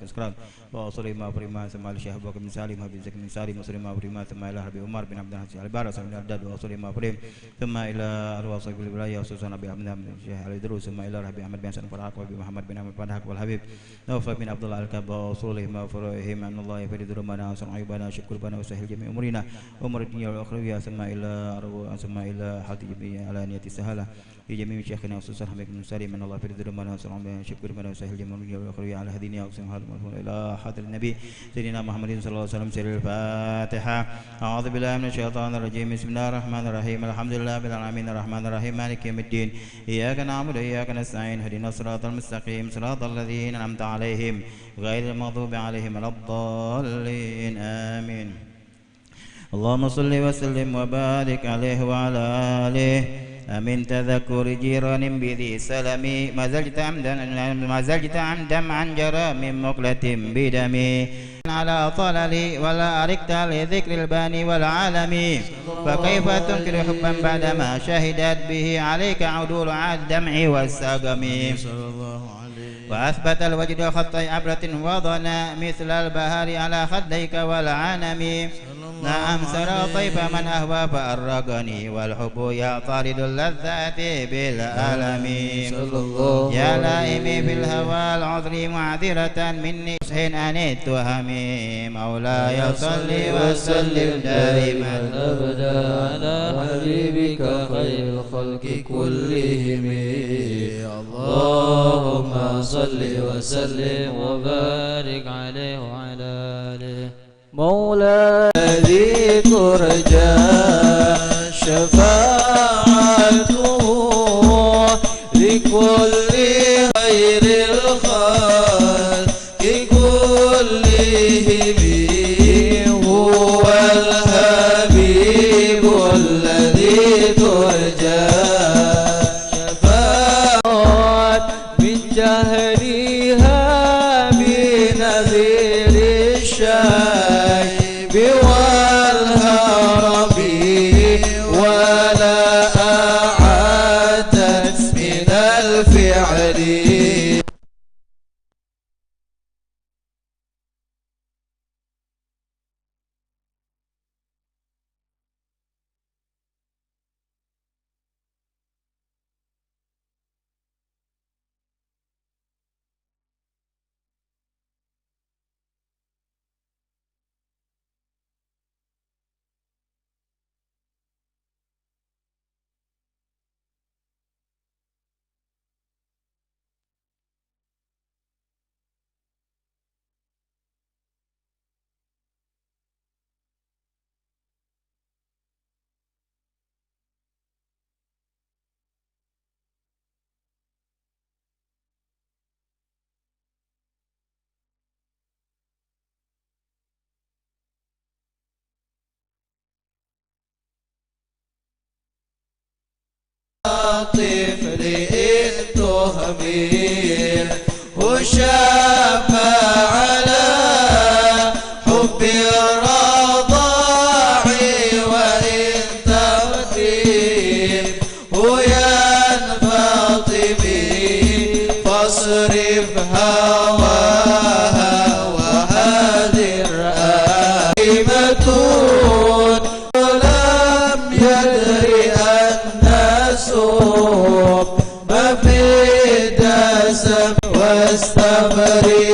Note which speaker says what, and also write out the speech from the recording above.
Speaker 1: كسكران وأصلي ما بريما ثم إلى شيخ بكر بن سالم بن زكي بن سالم وصلي ما بريما ثم إلى ربي عمر بن عبد الحسين البارس من الأرداد وأصلي ما بريم ثم إلى الواصل بالولاية وخصوصا أبي أحمد بن الشيخ علي دروس ثم إلى ربي أحمد بن سن فرحك وأبي محمد بن أحمد فرحك والحبيب نوفل بن عبد الله الكعب وأصلي ما فرهم أن الله يفرد ربنا وصنع عيوبنا شكر بنا وسهل جميع أمورنا أمور الدنيا والأخروية ثم إلى حد جميع على نية السهلة لجميع شيخنا وخصوصا حميد بن سالم أن الله يفرد ربنا وصنع شكر بنا وسهل جميع الدنيا والأخروية على هدينا وقسم هذا إلى حضرة النبي سيدنا محمد صلى الله عليه وسلم سر الفاتحة. أعوذ بالله من الشيطان الرجيم. بسم الله الرحمن الرحيم. الحمد لله رب العالمين الرحمن الرحيم مالك يوم الدين إياك نعبد وإياك نستعين اهدنا الصراط المستقيم صراط الذين أنعمت عليهم غير المغضوب عليهم ولا الضالين آمين. اللهم صل وسلم وبارك عليه وعلى آله. من تذكر جيران بذي سلم ما زلت عمدا عن جرى من مقلة بدمي على طللي ولا أركت لذكر الباني والعالم فكيف تنكر حبا بعدما شهدت به عليك عدول الدمع والسقم وأثبت الوجد خط عبرة وضنا مثل البهار على خديك والعنم نعم سرى طيف من أهوى فأرقني والحب يعترض اللذات بالألم يا لائمي في الهوى العذر معذرة مني حين أنيت همي مولاي صل وسلم دائما
Speaker 2: أبدا على حبيبك خير الخلق كلهم اللهم صل وسلم وبارك عليه وعلى آله. مولاي الذي ترجى شفاعته لكل خير الخلق كلهم هو الحبيب الذي ترجى شفاعة من جهرها بنذير الشيب والهرم ولا أعادت من الفعل طفل التهمير وشفى على حب الرضاع وإن تغتيب وينفطمي فاصرف هواها وهذر آئمة ولم يدري ما في الدسم واستمري